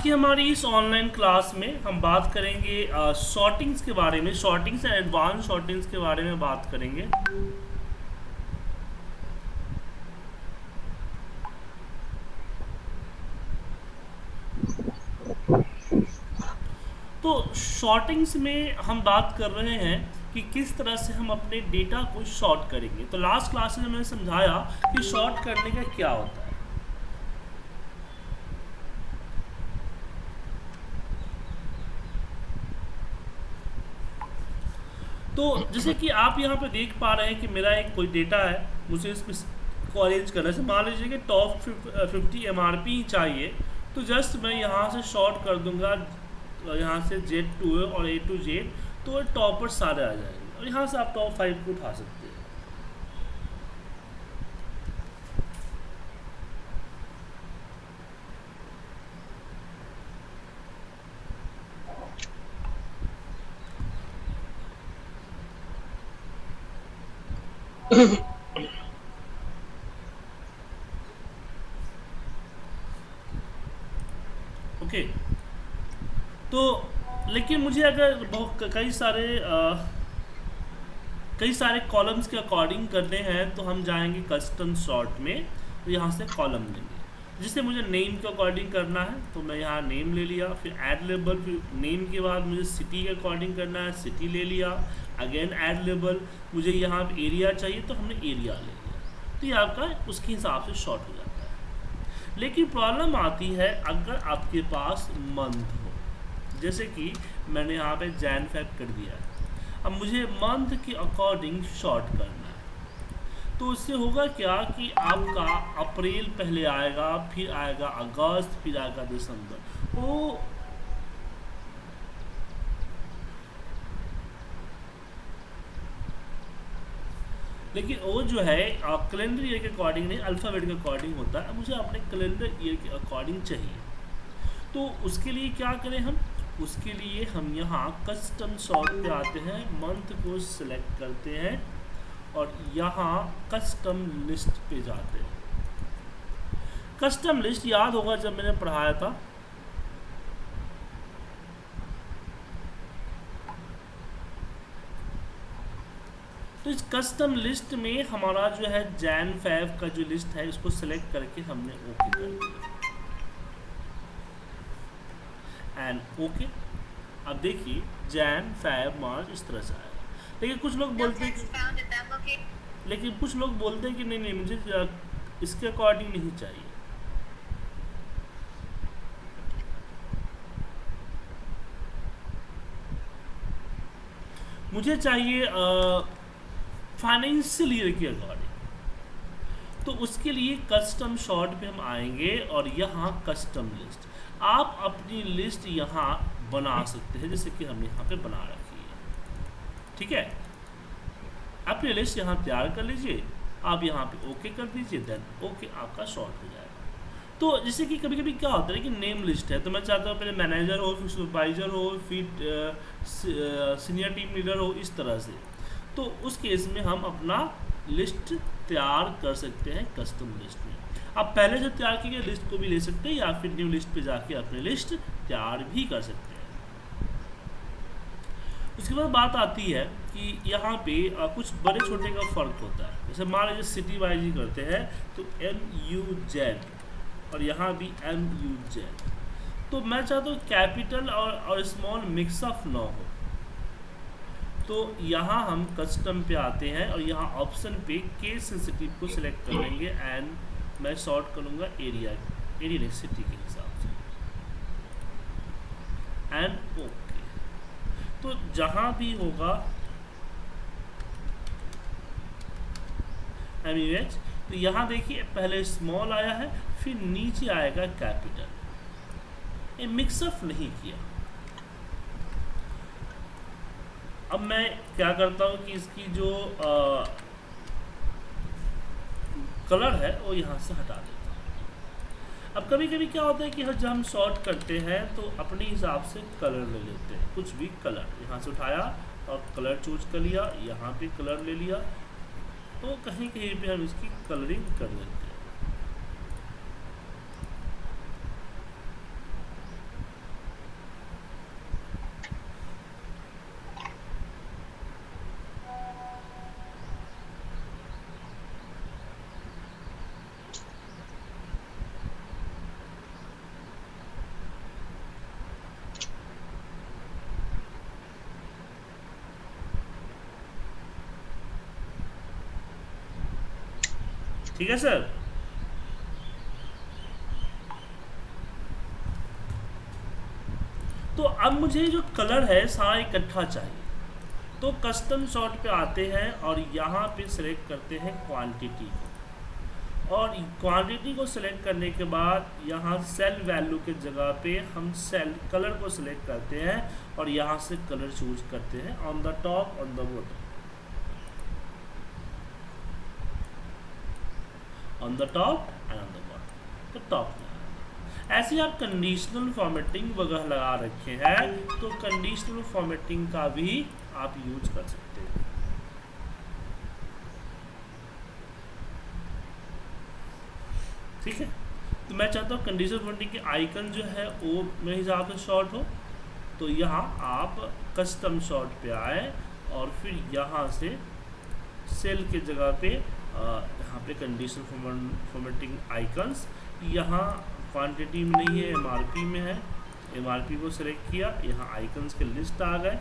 कि हमारी इस ऑनलाइन क्लास में हम बात करेंगे शॉर्टिंग्स के बारे में, शॉर्टिंग्स एंड एडवांस शॉर्टिंग्स के बारे में बात करेंगे। तो शॉर्टिंग्स में हम बात कर रहे हैं कि किस तरह से हम अपने डेटा को शॉर्ट करेंगे। तो लास्ट क्लास में मैंने समझाया कि शॉर्ट करने का क्या होता है। तो जैसे कि आप यहाँ पे देख पा रहे हैं कि मेरा एक कोई डेटा है, मुझे इसको अरेंज करना है। मान लीजिए कि टॉप 50 MRP चाहिए, तो जस्ट मैं यहाँ से शॉर्ट कर दूंगा, यहाँ से Z to A और A to Z, तो टॉप पर सारे आ जाएंगे और यहाँ से आप टॉप 5 को उठा सकते हैं। ओके, तो लेकिन मुझे अगर बहुत कई सारे कॉलम्स के अकॉर्डिंग करने हैं तो हम जाएंगे कस्टम सॉर्ट में। तो यहाँ से कॉलम लेंगे, जिसे मुझे नेम के अकॉर्डिंग करना है तो मैं यहाँ नेम ले लिया, फिर ऐड लेबल, फिर नेम के बाद मुझे सिटी के अकॉर्डिंग करना है, सिटी ले लिया, अगेन ऐड लेबल, मुझे यहाँ एरिया चाहिए तो हमने एरिया ले लिया। तो ये आपका उसके हिसाब से शॉर्ट हो जाता है। लेकिन प्रॉब्लम आती है अगर आपके पास मंथ हो, जैसे कि मैंने यहाँ पे जैन फेब कर दिया है, अब मुझे मंथ के अकॉर्डिंग शॉर्ट करना है। तो उससे होगा क्या कि आपका अप्रैल पहले आएगा, फिर आएगा अगस्त, फिर आएगा दिसंबर। वो लेकिन वो जो है कैलेंडर ईयर के अकॉर्डिंग नहीं, अल्फ़ाबेट के अकॉर्डिंग होता है। मुझे अपने कैलेंडर ईयर के अकॉर्डिंग चाहिए। तो उसके लिए क्या करें हम? उसके लिए हम यहाँ कस्टम सॉर्ट पे आते हैं, मंथ को सिलेक्ट करते हैं और यहाँ कस्टम लिस्ट पे जाते हैं। कस्टम लिस्ट याद होगा जब मैंने पढ़ाया था, तो इस कस्टम लिस्ट में हमारा जो है जैन फेब का जो लिस्ट है इसको सिलेक्ट करके हमने ओके कर दिया एंड ओके। अब देखिए जैन फेब मार्च इस तरह से आएगा। लेकिन कुछ लोग बोलते हैं कि नहीं नहीं मुझे इसके अकॉर्डिंग नहीं चाहिए। मुझे चाहिए फाइनेंशियल ईयर के अकॉर्डिंग। तो उसके लिए कस्टम शॉर्ट पे हम आएंगे और यहाँ कस्टम लिस्ट, आप अपनी लिस्ट यहाँ बना सकते हैं, जैसे कि हम यहाँ पे बना रखी है। ठीक है, अपनी लिस्ट यहाँ तैयार कर लीजिए, आप यहाँ पे ओके कर दीजिए, देन ओके आपका शॉर्ट हो जाएगा। तो जैसे कि कभी कभी क्या होता है कि नेम लिस्ट है, तो मैं चाहता हूँ पहले मैनेजर हो, फिर सुपरवाइजर हो, फिर सीनियर टीम लीडर हो, इस तरह से। तो उस केस में हम अपना लिस्ट तैयार कर सकते हैं कस्टम लिस्ट में। आप पहले से तैयार की गई लिस्ट को भी ले सकते हैं या फिर न्यू लिस्ट पे जाके अपनी लिस्ट तैयार भी कर सकते हैं। उसके बाद बात आती है कि यहाँ पे कुछ बड़े छोटे का फ़र्क होता है। जैसे मान लीजिए सिटी वाइज ही करते हैं तो MUZ और यहाँ भी MUZ। तो मैं चाहता हूँ कैपिटल और स्मॉल मिक्सअप ना हो, तो यहाँ हम कस्टम पे आते हैं और यहाँ ऑप्शन पे केस सेंसिटिव को सिलेक्ट कर लेंगे एंड मैं सॉर्ट करूँगा एरिया सिटी के हिसाब से एंड ओके। तो जहाँ भी होगा MUH, तो यहाँ देखिए पहले स्मॉल आया है, फिर नीचे आएगा कैपिटल। ये मिक्सअप नहीं किया। अब मैं क्या करता हूँ कि इसकी जो कलर है वो यहाँ से हटा देता हूँ। अब कभी कभी क्या होता है कि जब हम सॉर्ट करते हैं तो अपने हिसाब से कलर ले लेते हैं, कुछ भी कलर यहाँ से उठाया और कलर चूज कर लिया, यहाँ पे कलर ले लिया, तो कहीं कहीं पे हम इसकी कलरिंग कर देते हैं। ठीक है सर। तो अब मुझे जो कलर है सारा इकट्ठा चाहिए, तो कस्टम सॉर्ट पे आते हैं और यहाँ पे सिलेक्ट करते हैं क्वांटिटी को, और क्वांटिटी को सिलेक्ट करने के बाद यहाँ सेल वैल्यू के जगह पे हम सेल कलर को सिलेक्ट करते हैं और यहाँ से कलर चूज करते हैं on the top on the bottom, on the top and on the bottom, तो टॉप में ऐसे आप कंडीशनल फॉर्मेटिंग वगैरह लगा रखे हैं, तो कंडीशनल फॉर्मेटिंग का भी आप यूज कर सकते हैं। ठीक है, तो मैं चाहता हूँ कंडीशनल फॉर्मेटिंग के आइकन जो है वो मेरे हिसाब से शॉर्ट हो, तो यहाँ आप कस्टम शॉर्ट पे आए और फिर यहाँ से सेल के जगह पे यहाँ पे कंडीशनल फॉर्मेटिंग आइकन्स, यहाँ क्वांटिटी में नहीं है, एमआरपी में है, एमआरपी को सिलेक्ट किया, यहाँ आइकन्स के लिस्ट आ गए।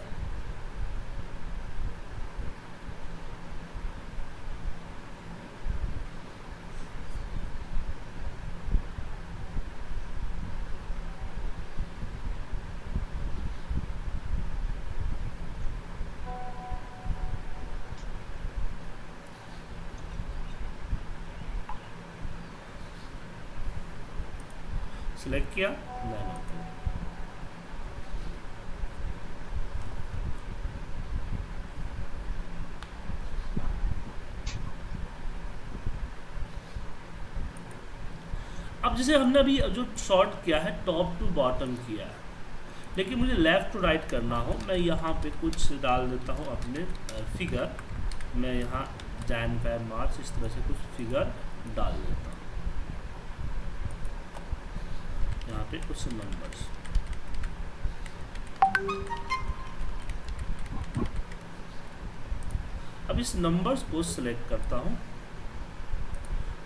सिलेक्ट किया, अब जैसे हमने अभी जो शॉर्ट किया है टॉप टू बॉटम किया है, लेकिन मुझे लेफ़्ट टू राइट करना हो, मैं यहाँ पे कुछ डाल देता हूँ अपने फिगर, मैं यहाँ जैन फेब मार्च इस तरह से कुछ फिगर डाल देता हूँ, यहाँ पे कुछ नंबर्स, अब इस नंबर्स को सिलेक्ट करता हूँ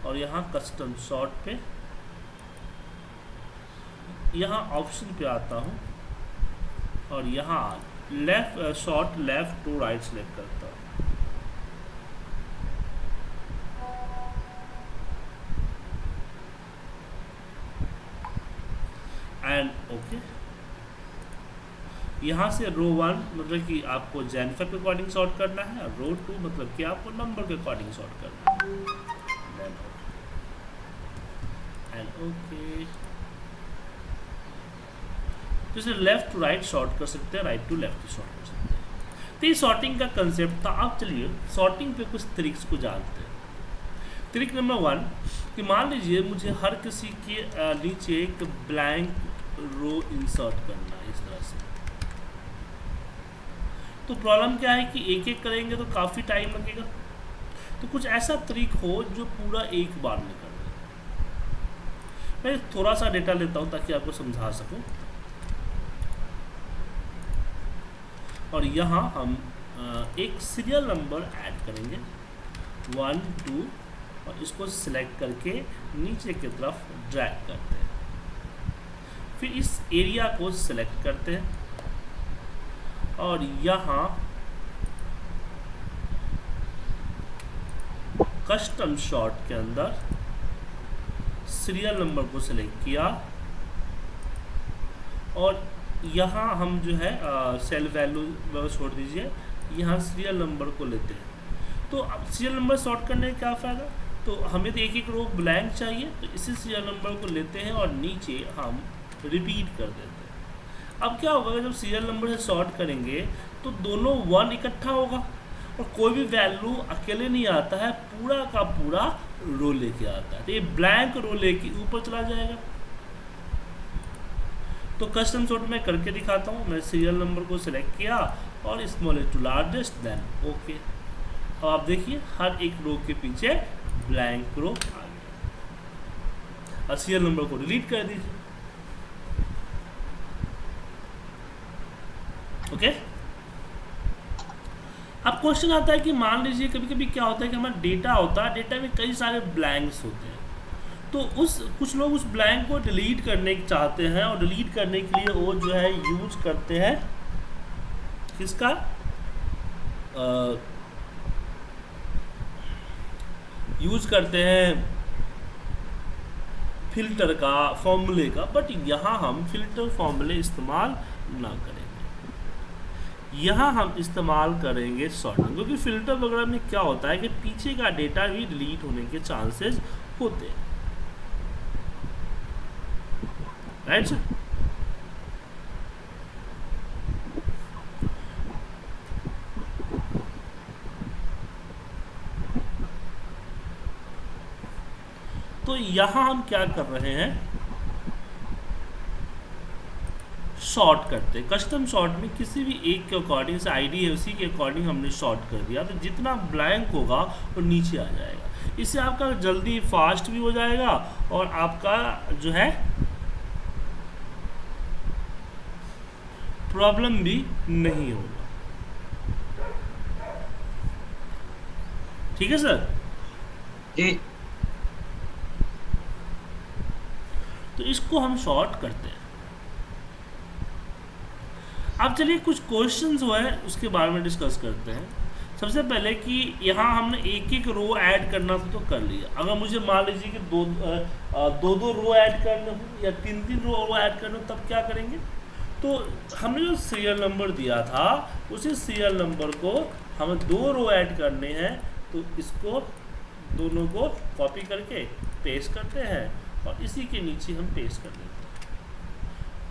और यहाँ कस्टम शॉर्ट पे, यहाँ ऑप्शन पे आता हूँ और यहाँ left short left to right select करता हूँ, एंड ओके। यहाँ से रो 1 मतलब कि आपको जेनिफर के अकॉर्डिंग सॉर्ट करना है, और रो 2 मतलब कि आपको नंबर के अकॉर्डिंग सॉर्ट करना है, एंड ओके। तो इसे लेफ्ट टू राइट शॉर्ट कर सकते हैं, राइट टू लेफ्ट शॉर्ट कर सकते हैं। तो ये सॉर्टिंग का कंसेप्ट था। अब चलिए सॉर्टिंग पे कुछ ट्रिक्स को जानते हैं। ट्रिक नंबर 1 कि मान लीजिए मुझे हर किसी के नीचे एक ब्लैंक रो इंसर्ट करना है इस तरह से, तो प्रॉब्लम क्या है कि एक एक करेंगे तो काफ़ी टाइम लगेगा, तो कुछ ऐसा ट्रिक हो जो पूरा एक बार में कर दे। मैं थोड़ा सा डेटा लेता हूँ ताकि आपको समझा सकूँ, और यहाँ हम एक सीरियल नंबर ऐड करेंगे 1 2 और इसको सिलेक्ट करके नीचे की तरफ ड्रैग करते हैं, फिर इस एरिया को सिलेक्ट करते हैं और यहाँ कस्टम शॉर्ट के अंदर सीरियल नंबर को सिलेक्ट किया और यहाँ हम जो है सेल वैल्यू छोड़ दीजिए, यहाँ सीरियल नंबर को लेते हैं। तो अब सीरियल नंबर सॉर्ट करने का क्या फ़ायदा, तो हमें तो एक एक रो ब्लैंक चाहिए, तो इसी सीरियल नंबर को लेते हैं और नीचे हम रिपीट कर देते हैं। अब क्या होगा, जब सीरियल नंबर से सॉर्ट करेंगे तो दोनों 1 इकट्ठा होगा और कोई भी वैल्यू अकेले नहीं आता है, पूरा का पूरा रो लेके आता है, तो ये ब्लैंक रो लेके ऊपर चला जाएगा। तो कस्टम सॉर्ट में करके दिखाता हूँ। मैं सीरियल नंबर को सिलेक्ट किया और smallest to largest, then okay. अब आप देखिए हर एक रो के पीछे ब्लैंक रो आ गया। अब सीरियल नंबर को डिलीट कर दीजिए, ओके। अब क्वेश्चन आता है कि मान लीजिए कभी कभी क्या होता है कि हमारा डेटा होता है, डेटा में कई सारे ब्लैंक्स होते हैं, तो कुछ लोग उस ब्लैंक को डिलीट करने चाहते हैं और डिलीट करने के लिए वो जो है यूज करते हैं किसका, यूज करते हैं फिल्टर का, फॉर्मूले का, बट यहाँ हम फिल्टर फॉर्मूले इस्तेमाल ना करेंगे। यहाँ हम इस्तेमाल करेंगे सॉर्टिंग, क्योंकि फिल्टर वगैरह में क्या होता है कि पीछे का डेटा भी डिलीट होने के चांसेस होते हैं, राइट सर। तो यहाँ हम क्या कर रहे हैं, शॉर्ट करते हैं। कस्टम शॉर्ट में किसी भी एक के अकॉर्डिंग से आईडी है उसी के अकॉर्डिंग हमने शॉर्ट कर दिया, तो जितना ब्लैंक होगा वो नीचे आ जाएगा। इससे आपका जल्दी फास्ट भी हो जाएगा और आपका जो है प्रॉब्लम भी नहीं होगा। ठीक है सर जी। तो इसको हम शॉर्ट करते हैं। अब चलिए कुछ क्वेश्चंस जो है उसके बारे में डिस्कस करते हैं। सबसे पहले कि यहाँ हमने एक एक रो ऐड करना था तो कर लिया। अगर मुझे मान लीजिए कि दो रो ऐड करने हो या तीन रो ऐड करने हो, तब क्या करेंगे, तो हमने जो सीरियल नंबर दिया था उसी सीरियल नंबर को हमें 2 रो ऐड करने हैं, तो इसको दोनों को कॉपी करके पेस्ट करते हैं और इसी के नीचे हम पेस्ट कर देते हैं।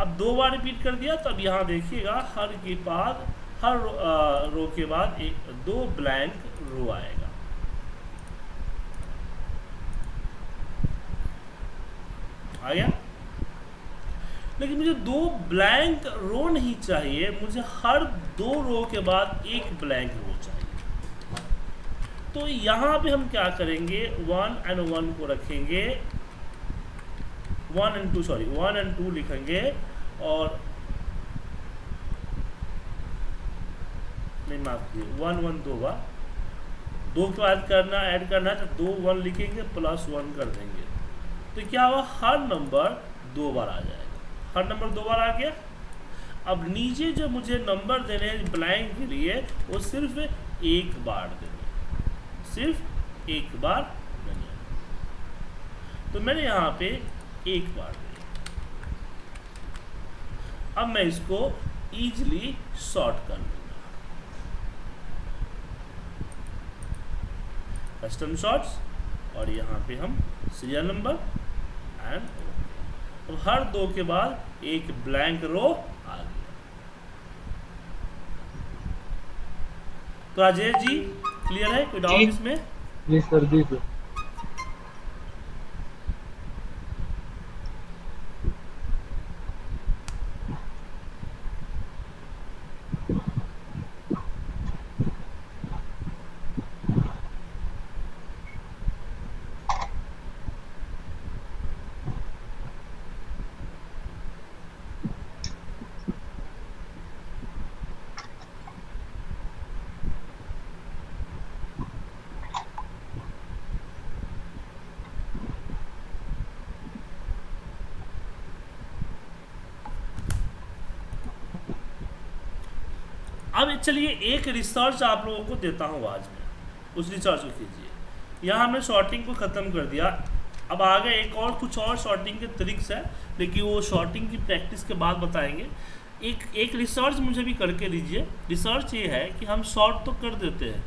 अब 2 बार रिपीट कर दिया, तो अब यहाँ देखिएगा हर रो के बाद 2 ब्लैंक रो आएगा। आ गया। लेकिन मुझे 2 ब्लैंक रो नहीं चाहिए, मुझे हर 2 रो के बाद 1 ब्लैंक रो चाहिए। तो यहाँ पे हम क्या करेंगे, 1 और 1 को रखेंगे, 1 और 2 लिखेंगे, और नहीं माफ कीजिए 1 1 2 बार, 2 के बाद ऐड करना है तो 2 1 लिखेंगे प्लस 1 कर देंगे, तो क्या हुआ, हर नंबर 2 बार आ जाएगा। हर नंबर 2 बार आ गया। अब नीचे जो मुझे नंबर देने हैं ब्लैंक के लिए, वो सिर्फ 1 बार देने, सिर्फ 1 बार देने। तो मैंने यहाँ पे 1 बार दिया। अब मैं इसको इजीली सॉर्ट कर लूँगा। कस्टम शॉर्ट्स, और यहाँ पे हम सीरियल नंबर एंड अब हर 2 के बाद 1 ब्लैंक रो आ गया। तो राजेश जी क्लियर है, कोई डाउट इसमें? जी सर, जी सर। अब चलिए एक रिसर्च आप लोगों को देता हूँ आज में, उस रिसर्च को कीजिए। यहाँ हमने शॉर्टिंग को ख़त्म कर दिया। अब आगे कुछ और शॉर्टिंग के ट्रिक्स है, लेकिन वो शॉर्टिंग की प्रैक्टिस के बाद बताएंगे। एक रिसर्च मुझे भी करके दीजिए। रिसर्च ये है कि हम शॉर्ट तो कर देते हैं,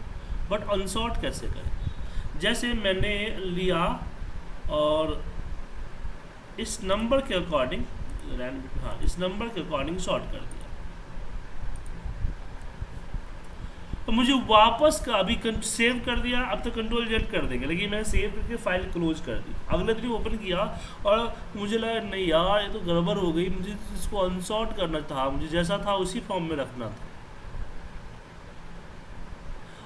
बट अनशॉर्ट कैसे करें। जैसे मैंने लिया और इस नंबर के अकॉर्डिंग, हाँ इस नंबर के अकॉर्डिंग शॉर्ट कर दिया, तो मुझे वापस का अभी सेव कर दिया। अब तो कंट्रोल जेड कर देंगे, लेकिन मैंने सेव करके फाइल क्लोज कर दी। अगले दिन ओपन किया और मुझे लगा नहीं यार ये तो गड़बड़ हो गई, मुझे इसको अनसॉर्ट करना था, मुझे जैसा था उसी फॉर्म में रखना था,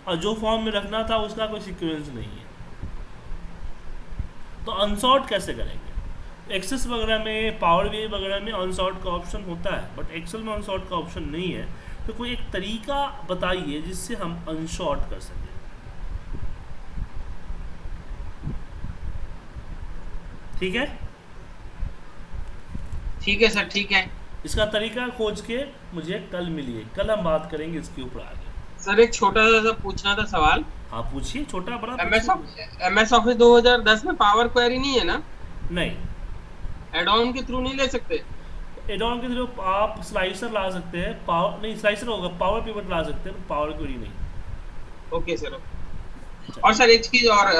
और जो फॉर्म में रखना था उसका कोई सीक्वेंस नहीं है। तो अनसॉर्ट कैसे करेंगे। एक्सेस वगैरह में, पावर बीआई वगैरह में अनसॉर्ट का ऑप्शन होता है, बट एक्सेल में अनसॉर्ट का ऑप्शन नहीं है। तो कोई एक तरीका बताइए जिससे हम अनशॉर्ट कर सकें। ठीक है, ठीक है सर, ठीक है। इसका तरीका खोज के मुझे कल मिलिए, कल हम बात करेंगे इसके ऊपर आगे। सर एक छोटा सा पूछना था सवाल। हाँ पूछिए, छोटा बड़ा एमएस पूछिए। एमएस ऑफिस 2010 में पावर क्वेरी नहीं है ना? नहीं, एड ऑन के थ्रू नहीं ले सकते? एडॉन के थ्रू आप स्लाइसर ला सकते हैं, पावर नहीं स्लाइसर होगा, पावर पिवट ला सकते हैं, पावर क्वेरी नहीं। Okay sir, okay. और चलिए। सर एक चीज और,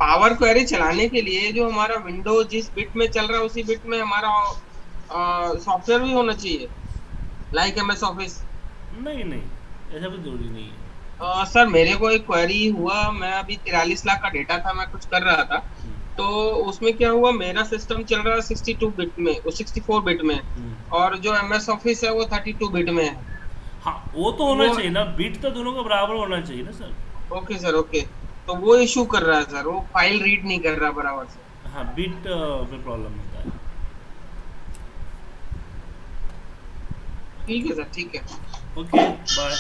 पावर क्वेरी चलाने के लिए जो हमारा विंडो जिस बिट में चल रहा है उसी बिट में हमारा सॉफ्टवेयर भी होना चाहिए, लाइक एमएस ऑफिस। नहीं नहीं, ऐसा कुछ जरूरी नहीं है। सर मेरे को एक क्वेरी हुआ, मैं अभी 43 लाख का डेटा था, मैं कुछ कर रहा था। तो उसमें क्या हुआ, मेरा सिस्टम चल रहा है 62 बिट में, वो 64 बिट में। हम्म। और जो एमएस ऑफिस है वो 32 बिट में है। हाँ वो तो तो होना वो, चाहिए ना, बीट तो दोनों का बराबर होना चाहिए ना सर। Okay sir, okay. तो वो इशू कर रहा है सर, वो फाइल रीड नहीं कर रहा बराबर से। हाँ बीट में प्रॉब्लम होता है। ठीक है सर, ठीक है। Okay, bye.